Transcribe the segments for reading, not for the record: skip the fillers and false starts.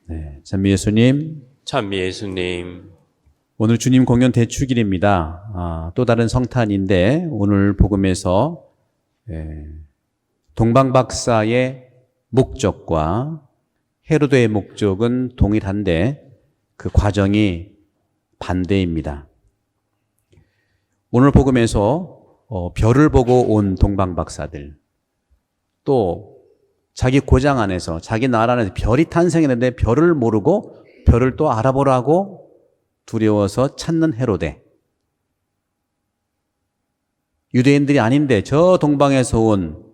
네, 찬미 예수님, 찬미 예수님, 오늘 주님 공연 대축일입니다. 또 다른 성탄인데 오늘 복음에서 동방박사의 목적과 헤로드의 목적은 동일한데 그 과정이 반대입니다. 오늘 복음에서 별을 보고 온 동방박사들, 또 자기 고장 안에서 자기 나라 안에서 별이 탄생했는데 별을 모르고 별을 또 알아보라고 두려워서 찾는 헤로데, 유대인들이 아닌데 저 동방에서 온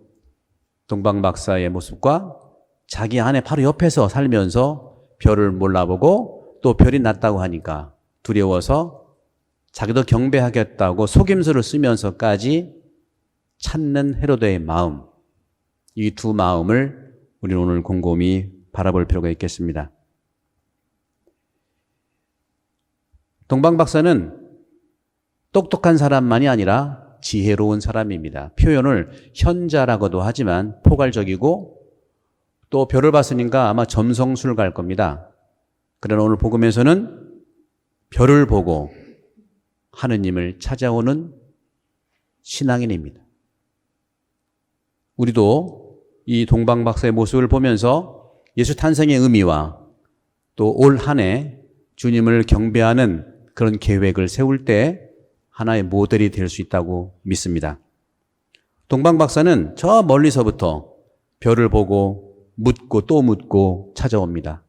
동방박사의 모습과 자기 안에 바로 옆에서 살면서 별을 몰라보고 또 별이 났다고 하니까 두려워서 자기도 경배하겠다고 속임수를 쓰면서까지 찾는 헤로데의 마음, 이 두 마음을 우리는 오늘 곰곰이 바라볼 필요가 있겠습니다. 동방박사는 똑똑한 사람만이 아니라 지혜로운 사람입니다. 표현을 현자라고도 하지만 포괄적이고 또 별을 봤으니까 아마 점성술 갈 겁니다. 그러나 오늘 복음에서는 별을 보고 하느님을 찾아오는 신앙인입니다. 우리도 이 동방박사의 모습을 보면서 예수 탄생의 의미와 또 올 한 해 주님을 경배하는 그런 계획을 세울 때 하나의 모델이 될 수 있다고 믿습니다. 동방박사는 저 멀리서부터 별을 보고 묻고 또 묻고 찾아옵니다.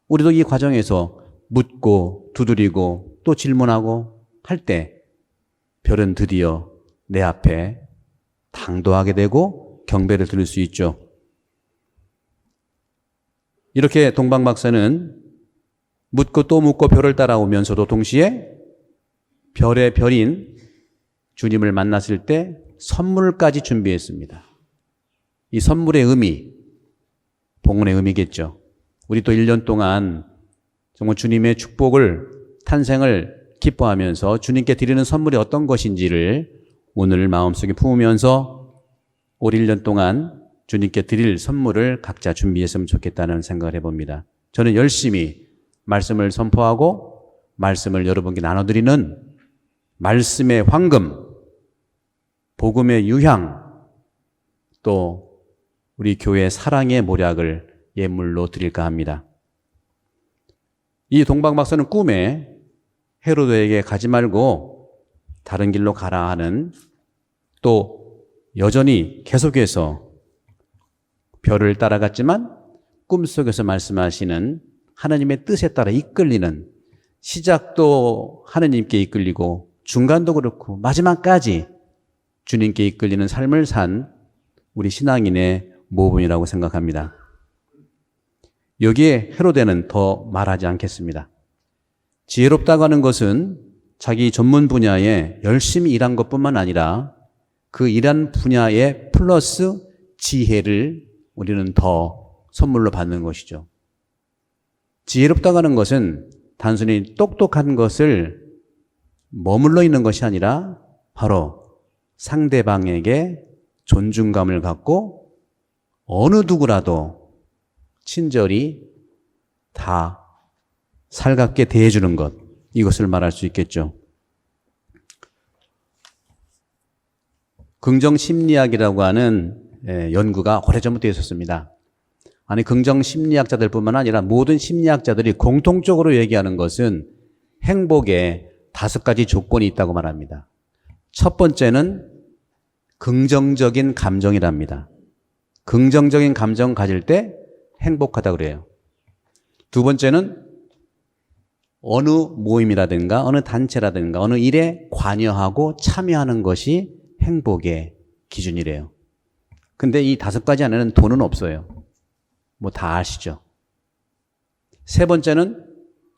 우리도 이 과정에서 묻고 두드리고 또 질문하고 할 때 별은 드디어 내 앞에 당도하게 되고 경배를 드릴 수 있죠. 이렇게 동방박사는 묻고 또 묻고 별을 따라오면서도 동시에 별의 별인 주님을 만났을 때 선물까지 준비했습니다. 이 선물의 의미, 봉헌의 의미겠죠. 우리 또 1년 동안 정말 주님의 축복을, 탄생을 기뻐하면서 주님께 드리는 선물이 어떤 것인지를 오늘 마음속에 품으면서 올 1년 동안 주님께 드릴 선물을 각자 준비했으면 좋겠다는 생각을 해봅니다. 저는 열심히 말씀을 선포하고 말씀을 여러분께 나눠드리는 말씀의 황금, 복음의 유향, 또 우리 교회의 사랑의 모략을 예물로 드릴까 합니다. 이 동방박사는 꿈에 헤로드에게 가지 말고 다른 길로 가라 하는, 또 여전히 계속해서 별을 따라갔지만 꿈속에서 말씀하시는 하나님의 뜻에 따라 이끌리는, 시작도 하나님께 이끌리고 중간도 그렇고 마지막까지 주님께 이끌리는 삶을 산 우리 신앙인의 모범이라고 생각합니다. 여기에 헤로데는 더 말하지 않겠습니다. 지혜롭다고 하는 것은 자기 전문 분야에 열심히 일한 것뿐만 아니라 그 일한 분야에 플러스 지혜를 우리는 더 선물로 받는 것이죠. 지혜롭다고 하는 것은 단순히 똑똑한 것을 머물러 있는 것이 아니라 바로 상대방에게 존중감을 갖고 어느 누구라도 친절히 다 살갑게 대해주는 것, 이것을 말할 수 있겠죠. 긍정심리학이라고 하는 연구가 오래전부터 있었습니다. 아니, 긍정심리학자들뿐만 아니라 모든 심리학자들이 공통적으로 얘기하는 것은 행복에 5가지 조건이 있다고 말합니다. 첫 번째는 긍정적인 감정이랍니다. 긍정적인 감정 가질 때 행복하다 그래요. 두 번째는 어느 모임이라든가 어느 단체라든가 어느 일에 관여하고 참여하는 것이 행복의 기준이래요. 근데 이 5가지 안에는 돈은 없어요. 뭐 다 아시죠? 세 번째는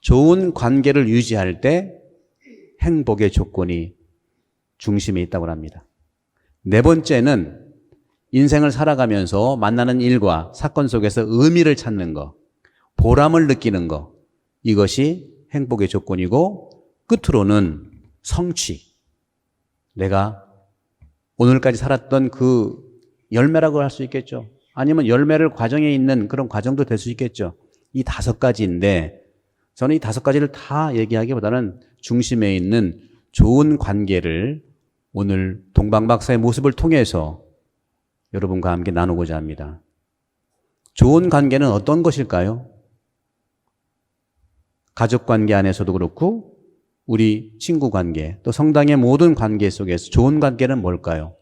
좋은 관계를 유지할 때 행복의 조건이 중심에 있다고 합니다. 네 번째는 인생을 살아가면서 만나는 일과 사건 속에서 의미를 찾는 것, 보람을 느끼는 것, 이것이 행복의 조건이고, 끝으로는 성취. 내가 오늘까지 살았던 그 열매라고 할 수 있겠죠. 아니면 열매를 과정에 있는 그런 과정도 될 수 있겠죠. 이 5가지인데 저는 이 5가지를 다 얘기하기보다는 중심에 있는 좋은 관계를 오늘 동방박사의 모습을 통해서 여러분과 함께 나누고자 합니다. 좋은 관계는 어떤 것일까요? 가족 관계 안에서도 그렇고 우리 친구 관계, 또 성당의 모든 관계 속에서 좋은 관계는 뭘까요?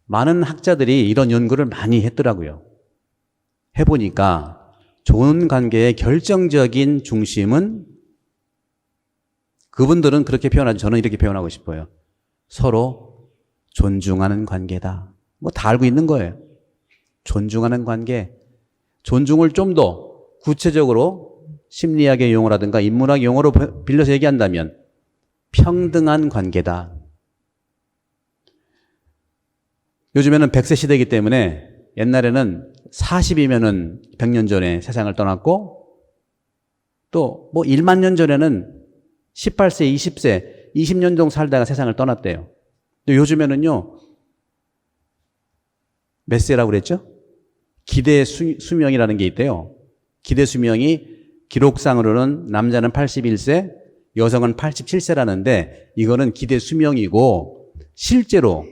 많은 학자들이 이런 연구를 많이 했더라고요. 해보니까 좋은 관계의 결정적인 중심은 그분들은 그렇게 표현하죠. 저는 이렇게 표현하고 싶어요. 서로 존중하는 관계다. 뭐 다 알고 있는 거예요. 존중하는 관계. 존중을 좀 더 구체적으로 심리학의 용어라든가 인문학 용어로 빌려서 얘기한다면 평등한 관계다. 요즘에는 100세 시대이기 때문에 옛날에는 40이면은 100년 전에 세상을 떠났고 또 뭐 1만 년 전에는 18세, 20세, 20년 정도 살다가 세상을 떠났대요. 또 요즘에는요, 몇 세라고 그랬죠? 기대 수명이라는 게 있대요. 기대 수명이 기록상으로는 남자는 81세, 여성은 87세라는데 이거는 기대 수명이고 실제로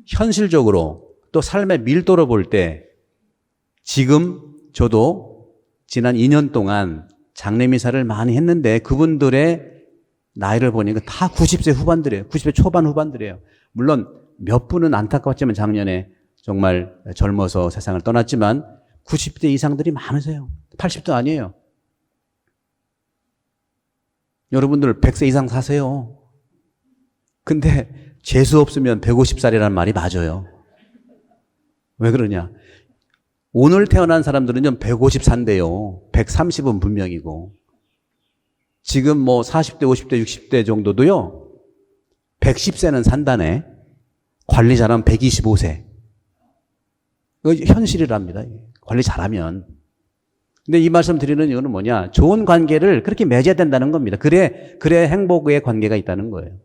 현실적으로 또 삶의 밀도로 볼 때 지금 저도 지난 2년 동안 장례미사를 많이 했는데 그분들의 나이를 보니까 다 90세 후반들이에요. 90세 초반 후반들이에요. 물론 몇 분은 안타까웠지만 작년에 정말 젊어서 세상을 떠났지만 90대 이상들이 많으세요. 80도 아니에요. 여러분들 100세 이상 사세요. 근데 재수 없으면 150살이라는 말이 맞아요. 왜 그러냐? 오늘 태어난 사람들은 좀 150 산대요. 130은 분명이고. 지금 뭐 40대, 50대, 60대 정도도요. 110세는 산다네. 관리 잘하면 125세. 이거 현실이랍니다. 관리 잘하면. 근데 이 말씀 드리는 이유는 뭐냐? 좋은 관계를 그렇게 맺어야 된다는 겁니다. 그래 행복의 관계가 있다는 거예요.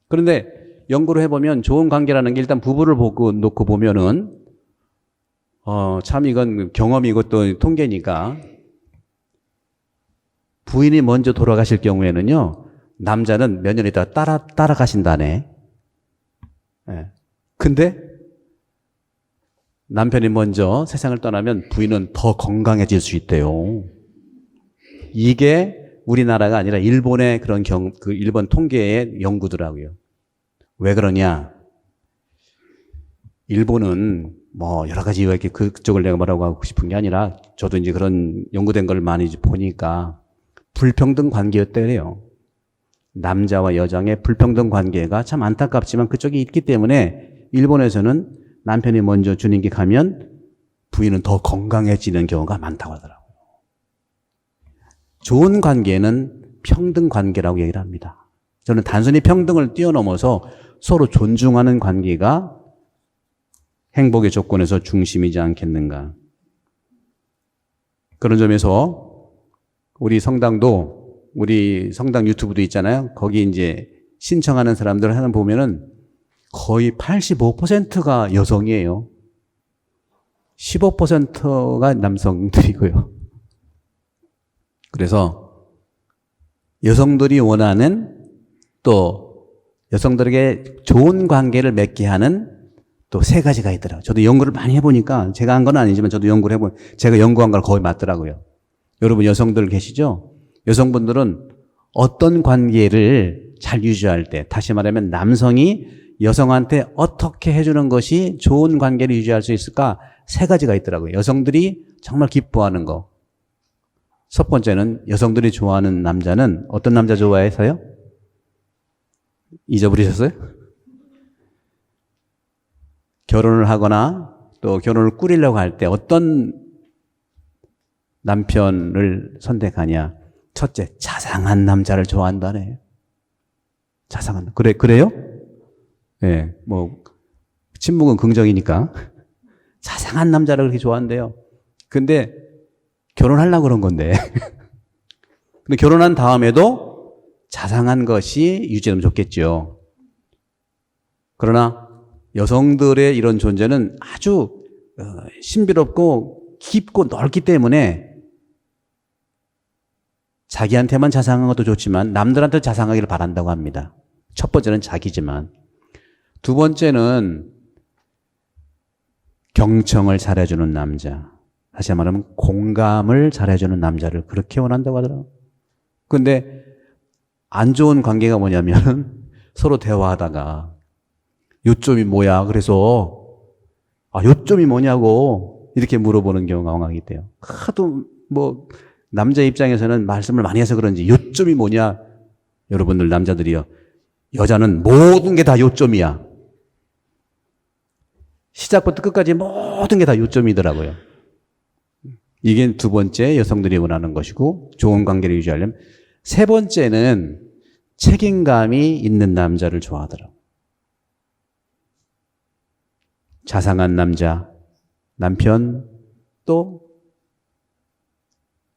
그런데 연구를 해보면 좋은 관계라는 게 일단 부부를 놓고 보면은 참 이건 경험이고 또 통계니까 부인이 먼저 돌아가실 경우에는요, 남자는 몇 년 있다가 따라가신다네. 예. 근데 남편이 먼저 세상을 떠나면 부인은 더 건강해질 수 있대요. 이게 우리나라가 아니라 일본의 그런 그 일본 통계의 연구더라고요. 왜 그러냐? 일본은 뭐 여러 가지 이유가 이렇게 그쪽을 내가 뭐라고 하고 싶은 게 아니라 저도 이제 그런 연구된 걸 많이 보니까 불평등 관계였대요. 남자와 여자의 불평등 관계가 참 안타깝지만 그쪽이 있기 때문에 일본에서는 남편이 먼저 주님께 가면 부인은 더 건강해지는 경우가 많다고 하더라고요. 좋은 관계는 평등 관계라고 얘기를 합니다. 저는 단순히 평등을 뛰어넘어서 서로 존중하는 관계가 행복의 조건에서 중심이지 않겠는가. 그런 점에서 우리 성당도, 우리 성당 유튜브도 있잖아요. 거기 이제 신청하는 사람들 하나 보면은 거의 85%가 여성이에요. 15%가 남성들이고요. 그래서 여성들이 원하는 또 여성들에게 좋은 관계를 맺게 하는 또 3가지가 있더라고요. 저도 연구를 많이 해보니까 제가 한 건 아니지만 저도 연구를 제가 연구한 걸 거의 맞더라고요. 여러분 여성들 계시죠? 여성분들은 어떤 관계를 잘 유지할 때, 다시 말하면 남성이 여성한테 어떻게 해주는 것이 좋은 관계를 유지할 수 있을까? 3가지가 있더라고요. 여성들이 정말 기뻐하는 거. 첫 번째는 여성들이 좋아하는 남자는 어떤 남자 좋아해서요? 잊어버리셨어요? 결혼을 하거나 또 결혼을 꾸리려고 할 때 어떤 남편을 선택하냐? 첫째, 자상한 남자를 좋아한다네. 자상한, 그래요? 예, 네, 뭐, 침묵은 긍정이니까. 자상한 남자를 그렇게 좋아한대요. 근데, 결혼하려고 그런 건데. 근데 결혼한 다음에도 자상한 것이 유지되면 좋겠죠. 그러나, 여성들의 이런 존재는 아주 신비롭고 깊고 넓기 때문에 자기한테만 자상한 것도 좋지만 남들한테 자상하기를 바란다고 합니다. 첫 번째는 자기지만, 두 번째는 경청을 잘해주는 남자, 다시 말하면 공감을 잘해주는 남자를 그렇게 원한다고 하더라고요. 그런데 안 좋은 관계가 뭐냐면 서로 대화하다가 요점이 뭐야? 그래서 요점이 뭐냐고 이렇게 물어보는 경우가 왕왕 있대요. 하도 남자 입장에서는 말씀을 많이 해서 그런지 요점이 뭐냐? 여러분들 남자들이요. 여자는 모든 게 다 요점이야. 시작부터 끝까지 모든 게 다 요점이더라고요. 이게 두 번째 여성들이 원하는 것이고 좋은 관계를 유지하려면, 세 번째는 책임감이 있는 남자를 좋아하더라고요. 자상한 남자, 남편, 또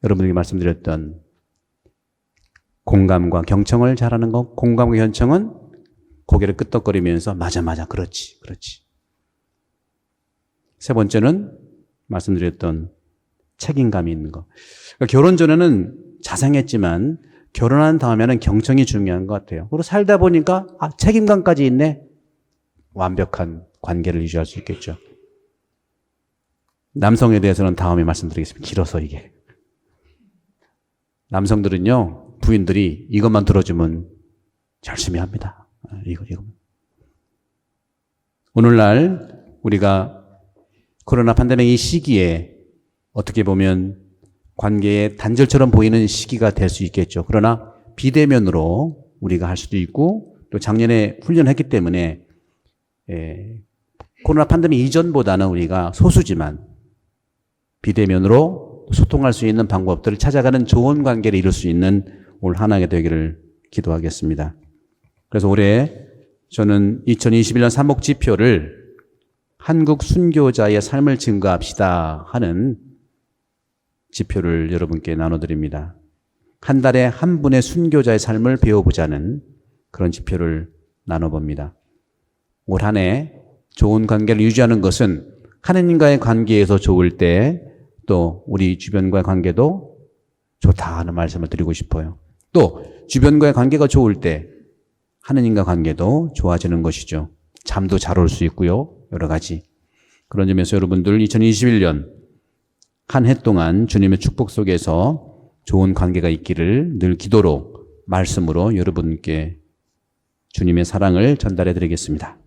여러분에게 말씀드렸던 공감과 경청을 잘하는 것. 공감과 경청은 고개를 끄덕거리면서 맞아, 그렇지. 세 번째는 말씀드렸던 책임감이 있는 것. 그러니까 결혼 전에는 자상했지만 결혼한 다음에는 경청이 중요한 것 같아요. 그리고 살다 보니까 책임감까지 있네. 완벽한 관계를 유지할 수 있겠죠. 남성에 대해서는 다음에 말씀드리겠습니다. 길어서 이게. 남성들은요, 부인들이 이것만 들어주면 열심히 합니다. 이거. 오늘날 우리가 코로나 팬데믹 이 시기에 어떻게 보면 관계의 단절처럼 보이는 시기가 될 수 있겠죠. 그러나 비대면으로 우리가 할 수도 있고, 또 작년에 훈련했기 때문에 코로나 팬데믹 이전보다는 우리가 소수지만 비대면으로 소통할 수 있는 방법들을 찾아가는 좋은 관계를 이룰 수 있는 올 한 해가 되기를 기도하겠습니다. 그래서 올해 저는 2021년 삼복지표를 한국 순교자의 삶을 증거합시다 하는 지표를 여러분께 나눠드립니다. 한 달에 한 분의 순교자의 삶을 배워보자는 그런 지표를 나눠봅니다. 올 한 해 좋은 관계를 유지하는 것은 하느님과의 관계에서 좋을 때 또 우리 주변과의 관계도 좋다 하는 말씀을 드리고 싶어요. 또 주변과의 관계가 좋을 때 하느님과 관계도 좋아지는 것이죠. 잠도 잘 올 수 있고요. 여러 가지. 그런 점에서 여러분들 2021년 한 해 동안 주님의 축복 속에서 좋은 관계가 있기를 늘 기도로, 말씀으로 여러분께 주님의 사랑을 전달해 드리겠습니다.